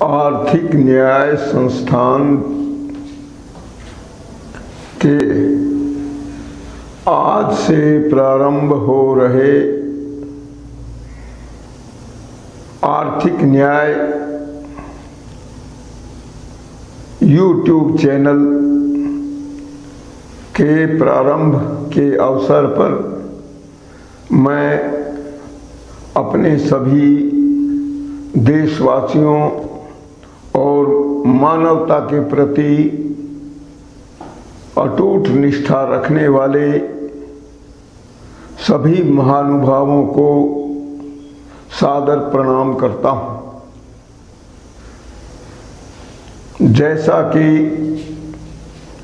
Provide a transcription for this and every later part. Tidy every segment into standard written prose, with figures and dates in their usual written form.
आर्थिक न्याय संस्थान के आज से प्रारंभ हो रहे आर्थिक न्याय यूट्यूब चैनल के प्रारंभ के अवसर पर मैं अपने सभी देशवासियों और मानवता के प्रति अटूट निष्ठा रखने वाले सभी महानुभावों को सादर प्रणाम करता हूँ। जैसा कि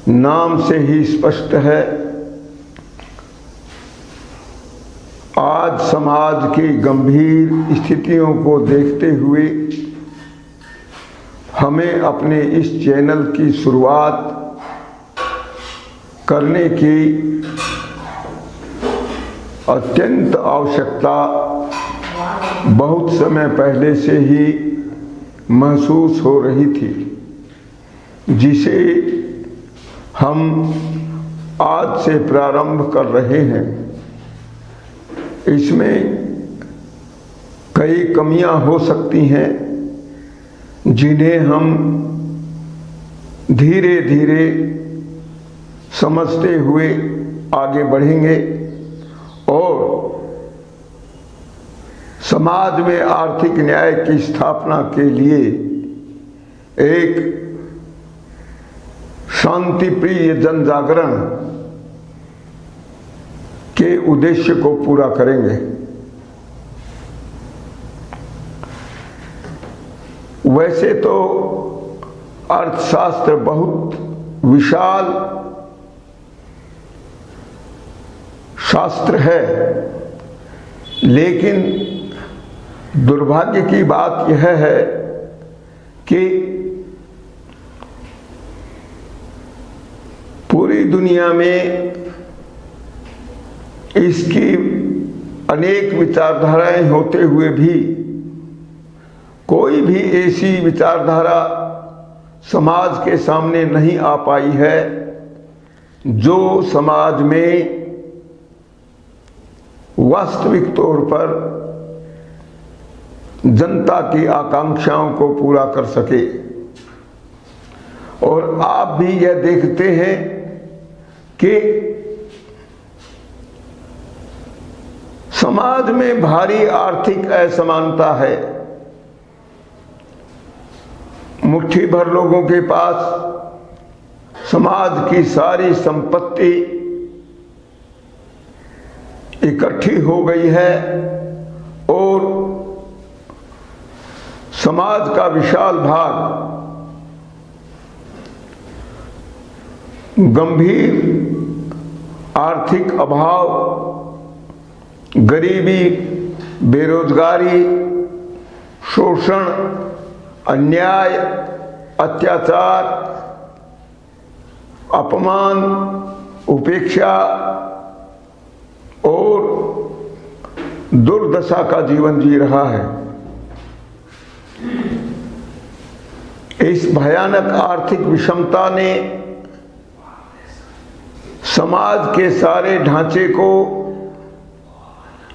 नाम से ही स्पष्ट है, आज समाज की गंभीर स्थितियों को देखते हुए हमें अपने इस चैनल की शुरुआत करने की अत्यंत आवश्यकता बहुत समय पहले से ही महसूस हो रही थी, जिसे हम आज से प्रारंभ कर रहे हैं। इसमें कई कमियां हो सकती हैं, जिन्हें हम धीरे धीरे समझते हुए आगे बढ़ेंगे और समाज में आर्थिक न्याय की स्थापना के लिए एक शांति प्रिय जन जागरण के उद्देश्य को पूरा करेंगे। वैसे तो अर्थशास्त्र बहुत विशाल शास्त्र है, लेकिन दुर्भाग्य की बात यह है कि पूरी दुनिया में इसकी अनेक विचारधाराएं होते हुए भी कोई भी ऐसी विचारधारा समाज के सामने नहीं आ पाई है जो समाज में वास्तविक तौर पर जनता की आकांक्षाओं को पूरा कर सके। और आप भी यह देखते हैं कि समाज में भारी आर्थिक असमानता है। मुट्ठी भर लोगों के पास समाज की सारी संपत्ति इकट्ठी हो गई है और समाज का विशाल भाग गंभीर आर्थिक अभाव, गरीबी, बेरोजगारी, शोषण, अन्याय, अत्याचार, अपमान, उपेक्षा और दुर्दशा का जीवन जी रहा है। इस भयानक आर्थिक विषमता ने समाज के सारे ढांचे को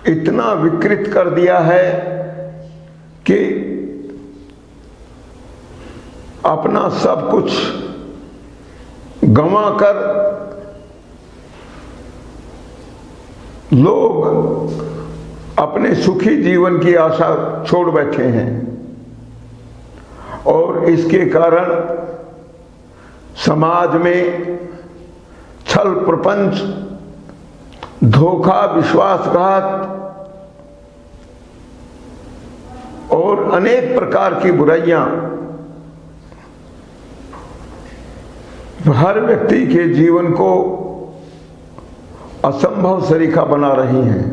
इतना विकृत कर दिया है कि अपना सब कुछ गंवाकर लोग अपने सुखी जीवन की आशा छोड़ बैठे हैं और इसके कारण समाज में छल प्रपंच, धोखा, विश्वासघात और अनेक प्रकार की बुराइयां हर व्यक्ति के जीवन को असंभव सरीखा बना रही हैं।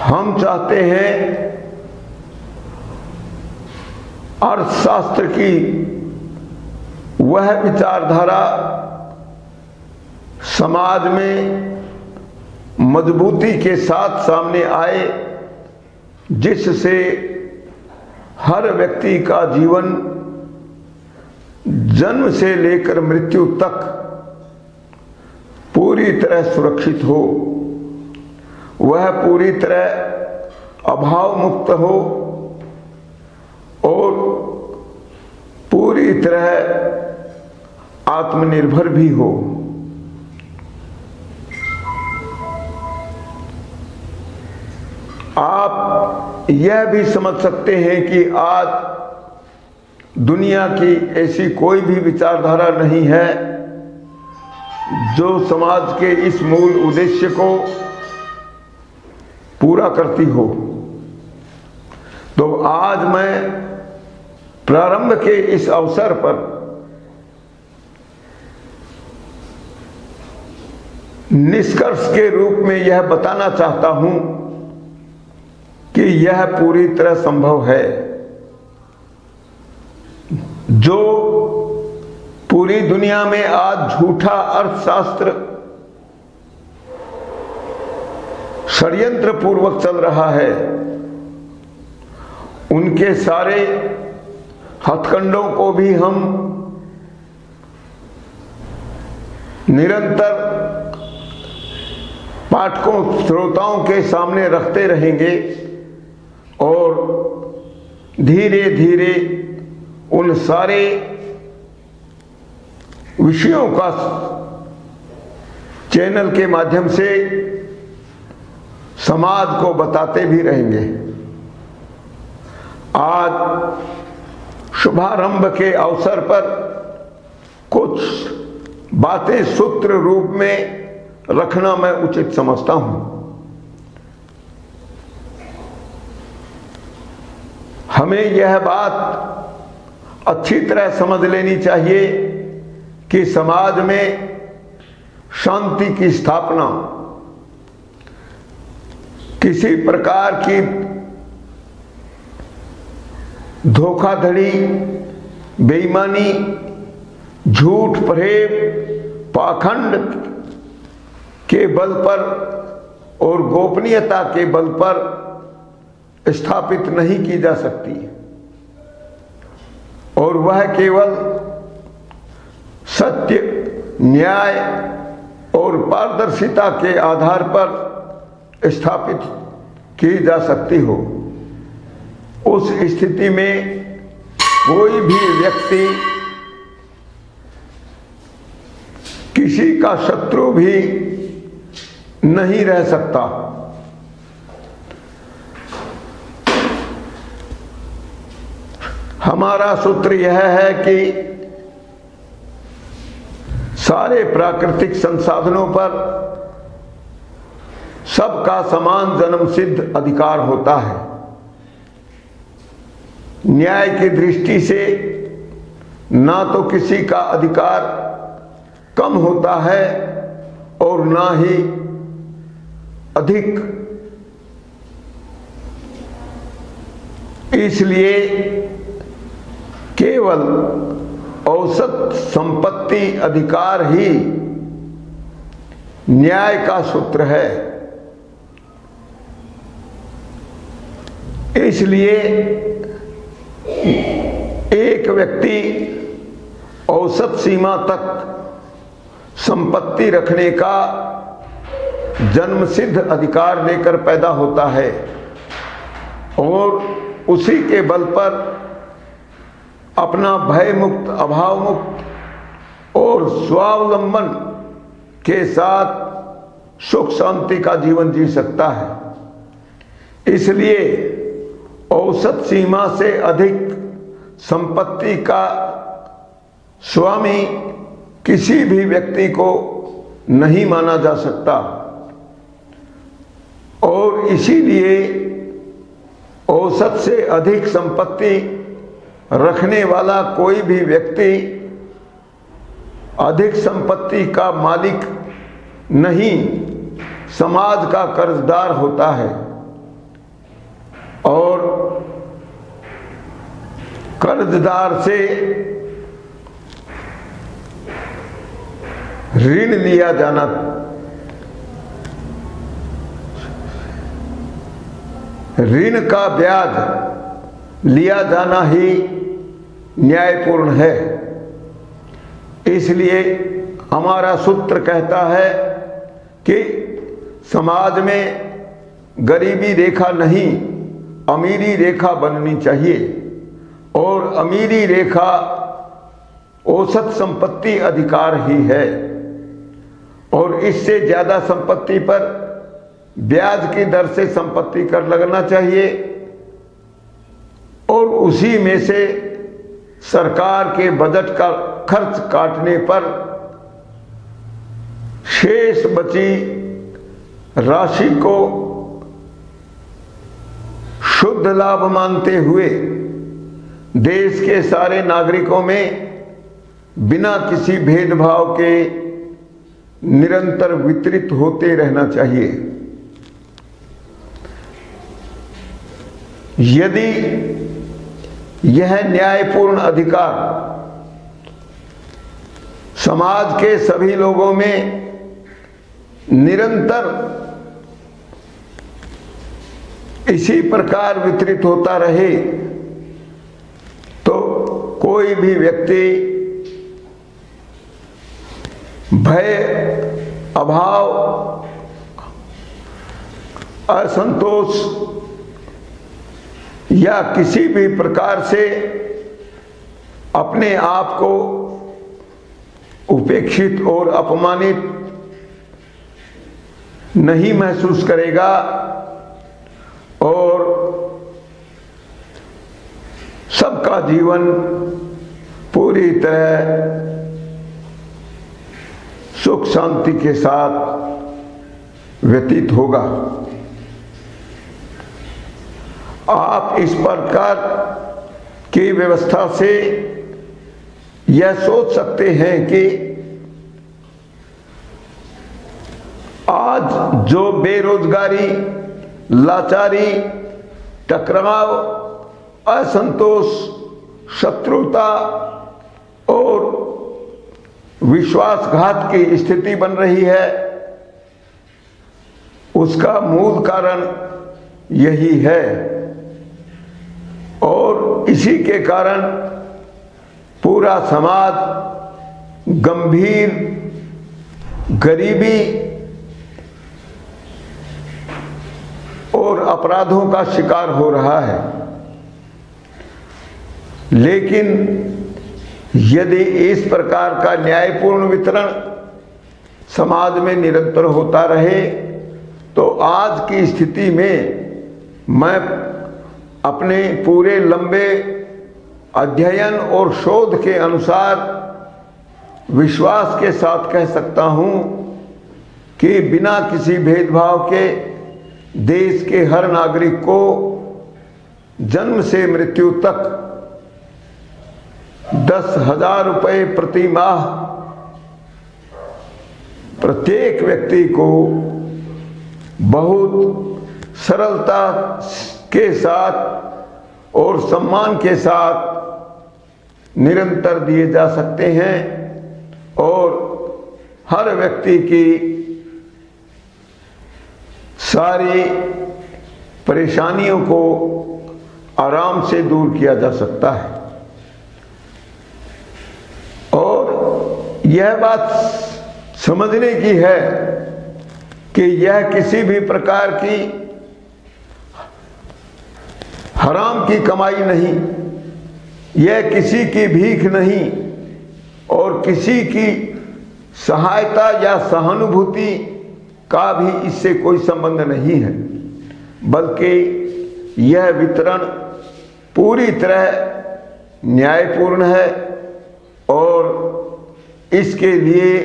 हम चाहते हैं अर्थशास्त्र की वह विचारधारा समाज में मजबूती के साथ सामने आए, जिससे हर व्यक्ति का जीवन जन्म से लेकर मृत्यु तक पूरी तरह सुरक्षित हो, वह पूरी तरह अभाव मुक्त हो और पूरी तरह आत्मनिर्भर भी हो। आप यह भी समझ सकते हैं कि आज दुनिया की ऐसी कोई भी विचारधारा नहीं है जो समाज के इस मूल उद्देश्य को पूरा करती हो। तो आज मैं प्रारंभ के इस अवसर पर निष्कर्ष के रूप में यह बताना चाहता हूं कि यह पूरी तरह संभव है। जो पूरी दुनिया में आज झूठा अर्थशास्त्र षड्यंत्र पूर्वक चल रहा है, उनके सारे हथकंडों को भी हम निरंतर पाठकों श्रोताओं के सामने रखते रहेंगे और धीरे धीरे उन सारे विषयों का चैनल के माध्यम से समाज को बताते भी रहेंगे। आज शुभारंभ के अवसर पर कुछ बातें सूत्र रूप में रखना मैं उचित समझता हूं। हमें यह बात अच्छी तरह समझ लेनी चाहिए कि समाज में शांति की स्थापना किसी प्रकार की धोखाधड़ी, बेईमानी, झूठ, फरेब, पाखंड के बल पर और गोपनीयता के बल पर स्थापित नहीं की जा सकती और वह केवल सत्य, न्याय और पारदर्शिता के आधार पर स्थापित की जा सकती हो। उस स्थिति में कोई भी व्यक्ति किसी का शत्रु भी नहीं रह सकता। हमारा सूत्र यह है कि सारे प्राकृतिक संसाधनों पर सबका समान जन्मसिद्ध अधिकार होता है। न्याय की दृष्टि से ना तो किसी का अधिकार कम होता है और ना ही अधिक। इसलिए केवल औसत संपत्ति अधिकार ही न्याय का सूत्र है। इसलिए एक व्यक्ति औसत सीमा तक संपत्ति रखने का जन्मसिद्ध अधिकार लेकर पैदा होता है और उसी के बल पर अपना भय मुक्त, अभाव मुक्त और स्वावलंबन के साथ सुख शांति का जीवन जी सकता है। इसलिए औसत सीमा से अधिक संपत्ति का स्वामी किसी भी व्यक्ति को नहीं माना जा सकता और इसीलिए औसत से अधिक संपत्ति रखने वाला कोई भी व्यक्ति अधिक संपत्ति का मालिक नहीं, समाज का कर्जदार होता है और कर्जदार से ऋण लिया जाना ऋण का ब्याज लिया जाना ही न्यायपूर्ण है। इसलिए हमारा सूत्र कहता है कि समाज में गरीबी रेखा नहीं, अमीरी रेखा बननी चाहिए, और अमीरी रेखा औसत संपत्ति अधिकार ही है, और इससे ज्यादा संपत्ति पर ब्याज की दर से संपत्ति कर लगना चाहिए, और उसी में से सरकार के बजट का खर्च काटने पर शेष बची राशि को शुद्ध लाभ मानते हुए देश के सारे नागरिकों में बिना किसी भेदभाव के निरंतर वितरित होते रहना चाहिए। यदि यह न्यायपूर्ण अधिकार समाज के सभी लोगों में निरंतर इसी प्रकार वितरित होता रहे तो कोई भी व्यक्ति भय, अभाव, असंतोष या किसी भी प्रकार से अपने आप को उपेक्षित और अपमानित नहीं महसूस करेगा, और सबका जीवन पूरी तरह सुख शांति के साथ व्यतीत होगा। आप इस प्रकार की व्यवस्था से यह सोच सकते हैं कि आज जो बेरोजगारी, लाचारी, टकराव, असंतोष, शत्रुता और विश्वासघात की स्थिति बन रही है, उसका मूल कारण यही है, और इसी के कारण पूरा समाज गंभीर गरीबी और अपराधों का शिकार हो रहा है। लेकिन यदि इस प्रकार का न्यायपूर्ण वितरण समाज में निरंतर होता रहे तो आज की स्थिति में मैं अपने पूरे लंबे अध्ययन और शोध के अनुसार विश्वास के साथ कह सकता हूं कि बिना किसी भेदभाव के देश के हर नागरिक को जन्म से मृत्यु तक 10,000 रुपये प्रति माह प्रत्येक व्यक्ति को बहुत सरलता के साथ और सम्मान के साथ निरंतर दिए जा सकते हैं, और हर व्यक्ति की सारी परेशानियों को आराम से दूर किया जा सकता है। और यह बात समझने की है कि यह किसी भी प्रकार की हराम की कमाई नहीं, यह किसी की भीख नहीं, और किसी की सहायता या सहानुभूति का भी इससे कोई संबंध नहीं है, बल्कि यह वितरण पूरी तरह न्यायपूर्ण है, और इसके लिए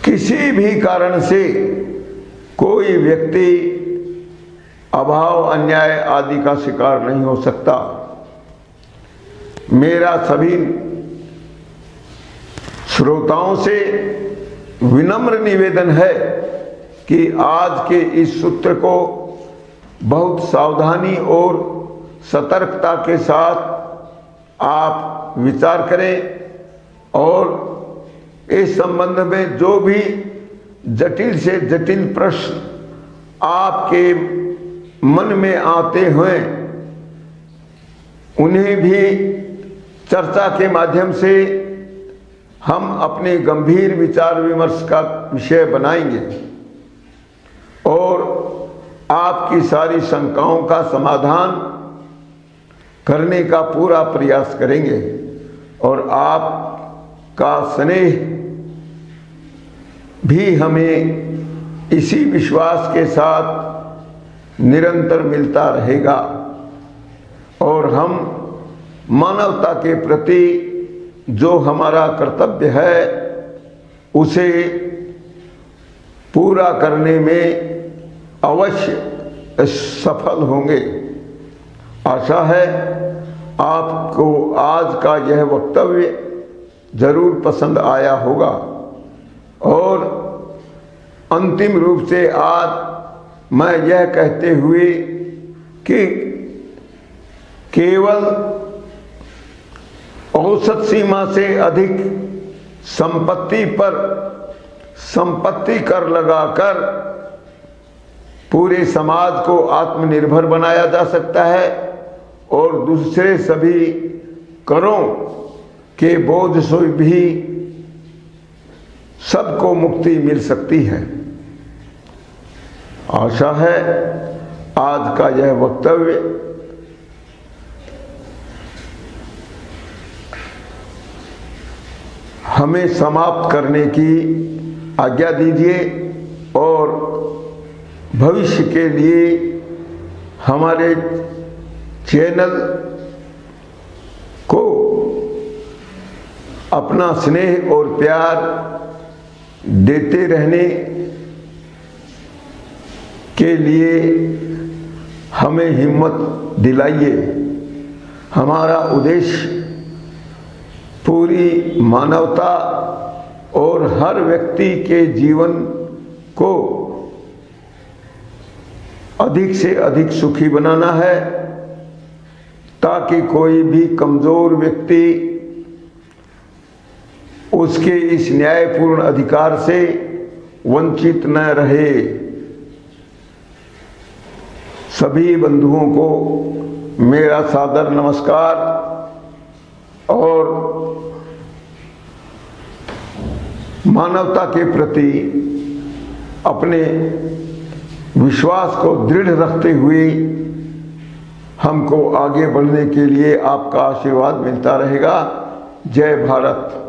किसी भी कारण से कोई व्यक्ति अभाव, अन्याय आदि का शिकार नहीं हो सकता। मेरा सभी श्रोताओं से विनम्र निवेदन है कि आज के इस सूत्र को बहुत सावधानी और सतर्कता के साथ आप विचार करें, और इस संबंध में जो भी जटिल से जटिल प्रश्न आपके मन में आते हैं उन्हें भी चर्चा के माध्यम से हम अपने गंभीर विचार विमर्श का विषय बनाएंगे और आपकी सारी शंकाओं का समाधान करने का पूरा प्रयास करेंगे और आपका स्नेह भी हमें इसी विश्वास के साथ निरंतर मिलता रहेगा और हम मानवता के प्रति जो हमारा कर्तव्य है उसे पूरा करने में अवश्य सफल होंगे। आशा है आपको आज का यह वक्तव्य जरूर पसंद आया होगा और अंतिम रूप से आज मैं यह कहते हुए कि केवल औसत सीमा से अधिक संपत्ति पर संपत्ति कर लगाकर पूरे समाज को आत्मनिर्भर बनाया जा सकता है और दूसरे सभी करों के बोझ से भी सबको मुक्ति मिल सकती है। आशा है आज का यह वक्तव्य हमें समाप्त करने की आज्ञा दीजिए और भविष्य के लिए हमारे चैनल को अपना स्नेह और प्यार देते रहने के लिए हमें हिम्मत दिलाइए। हमारा उद्देश्य पूरी मानवता और हर व्यक्ति के जीवन को अधिक से अधिक सुखी बनाना है ताकि कोई भी कमजोर व्यक्ति उसके इस न्यायपूर्ण अधिकार से वंचित न रहे। सभी बंधुओं को मेरा सादर नमस्कार और मानवता के प्रति अपने विश्वास को दृढ़ रखते हुए हमको आगे बढ़ने के लिए आपका आशीर्वाद मिलता रहेगा। जय भारत।